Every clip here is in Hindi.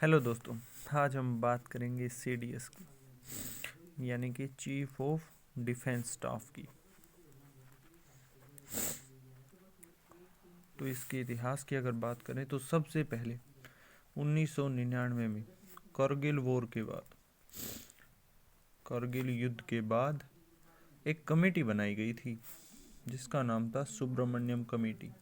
हेलो दोस्तों, आज हम बात करेंगे सीडीएस की, यानी कि चीफ ऑफ डिफेंस स्टाफ की। तो इसके इतिहास की अगर बात करें तो सबसे पहले 1999 में करगिल युद्ध के बाद एक कमेटी बनाई गई थी जिसका नाम था सुब्रमण्यम कमेटी।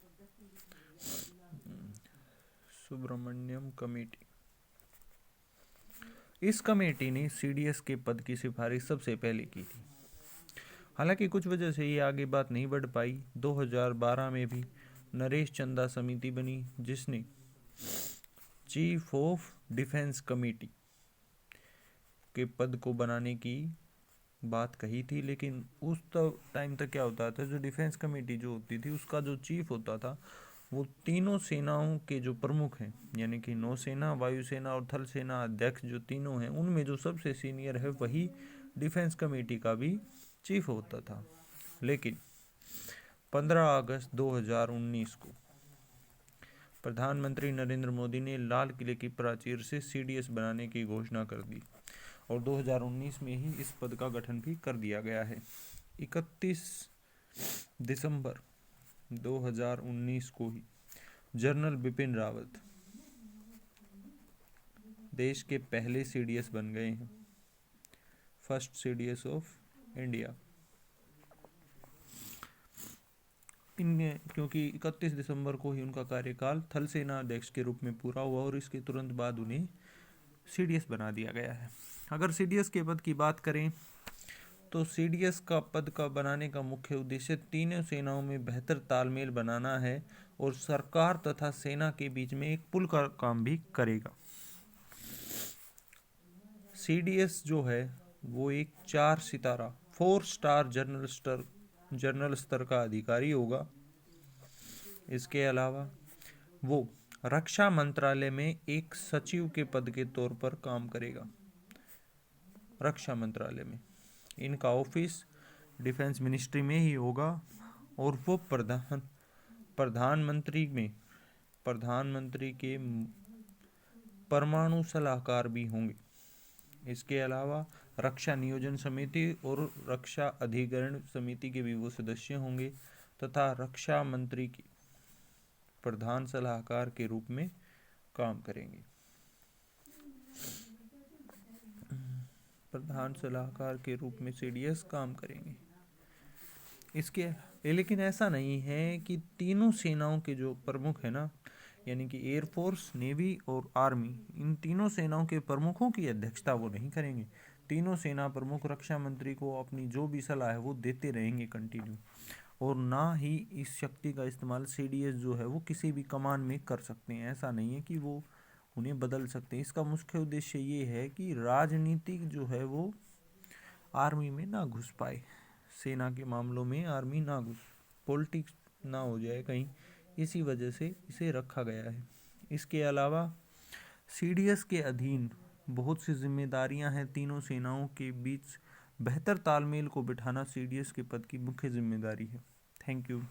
इस कमेटी ने सीडीएस के पद की सिफारिश सबसे पहले की थी। हालांकि कुछ वजह से ये आगे बात नहीं बढ़ पाई। 2012 में भी नरेश चंदा समिति बनी जिसने चीफ ऑफ डिफेंस कमेटी के पद को बनाने की बात कही थी, लेकिन उस टाइम तक क्या होता था, जो डिफेंस कमेटी जो होती थी उसका जो चीफ होता था वो तीनों सेनाओं के जो प्रमुख हैं, यानी कि नौसेना, वायुसेना और थल सेना अध्यक्ष जो तीनों हैं उनमें जो सबसे सीनियर है वही डिफेंस कमेटी का भी चीफ होता था। लेकिन 15 अगस्त 2019 को प्रधानमंत्री नरेंद्र मोदी ने लाल किले की प्राचीर से सीडीएस बनाने की घोषणा कर दी और 2019 में ही इस पद का गठन भी कर दिया गया है। 31 दिसंबर 2019 को ही जनरल बिपिन रावत देश के पहले सीडीएस बन गए हैं, फर्स्ट सीडीएस ऑफ इंडिया। क्योंकि 31 दिसंबर को ही उनका कार्यकाल थल सेना अध्यक्ष के रूप में पूरा हुआ और इसके तुरंत बाद उन्हें सीडीएस बना दिया गया है। अगर सीडीएस के पद की बात करें तो सीडीएस का पद का बनाने का मुख्य उद्देश्य तीनों सेनाओं में बेहतर तालमेल बनाना है और सरकार तथा सेना के बीच में एक पुल का काम भी करेगा। सीडीएस जो है वो एक 4 सितारा 4 स्टार जनरल स्तर का अधिकारी होगा। इसके अलावा वो रक्षा मंत्रालय में एक सचिव के पद के तौर पर काम करेगा। रक्षा मंत्रालय में इनका ऑफिस डिफेंस मिनिस्ट्री में ही होगा और वो प्रधानमंत्री के परमाणु सलाहकार भी होंगे। इसके अलावा रक्षा नियोजन समिति और रक्षा अधिग्रहण समिति के भी वो सदस्य होंगे तथा रक्षा मंत्री के प्रधान सलाहकार के रूप में काम करेंगे। प्रधान सलाहकार के रूप में सीडीएस काम करेंगे। लेकिन ऐसा नहीं है कि तीनों सेनाओं के जो प्रमुख है ना, यानी कि एयरफोर्स, नेवी और आर्मी, इन तीनों सेनाओं के प्रमुखों की अध्यक्षता वो नहीं करेंगे। तीनों सेना प्रमुख रक्षा मंत्री को अपनी जो भी सलाह है वो देते रहेंगे कंटिन्यू, और ना ही इस शक्ति का इस्तेमाल सीडीएस जो है वो किसी भी कमान में कर सकते हैं। ऐसा नहीं है कि वो उन्हें बदल सकते हैं। इसका मुख्य उद्देश्य ये है कि राजनीतिक जो है वो आर्मी में ना घुस पाए, सेना के मामलों में आर्मी ना पॉलिटिक्स ना हो जाए कहीं, इसी वजह से इसे रखा गया है। इसके अलावा सीडीएस के अधीन बहुत सी जिम्मेदारियां हैं। तीनों सेनाओं के बीच बेहतर तालमेल को बिठाना सीडीएस के पद की मुख्य जिम्मेदारी है। Thank you.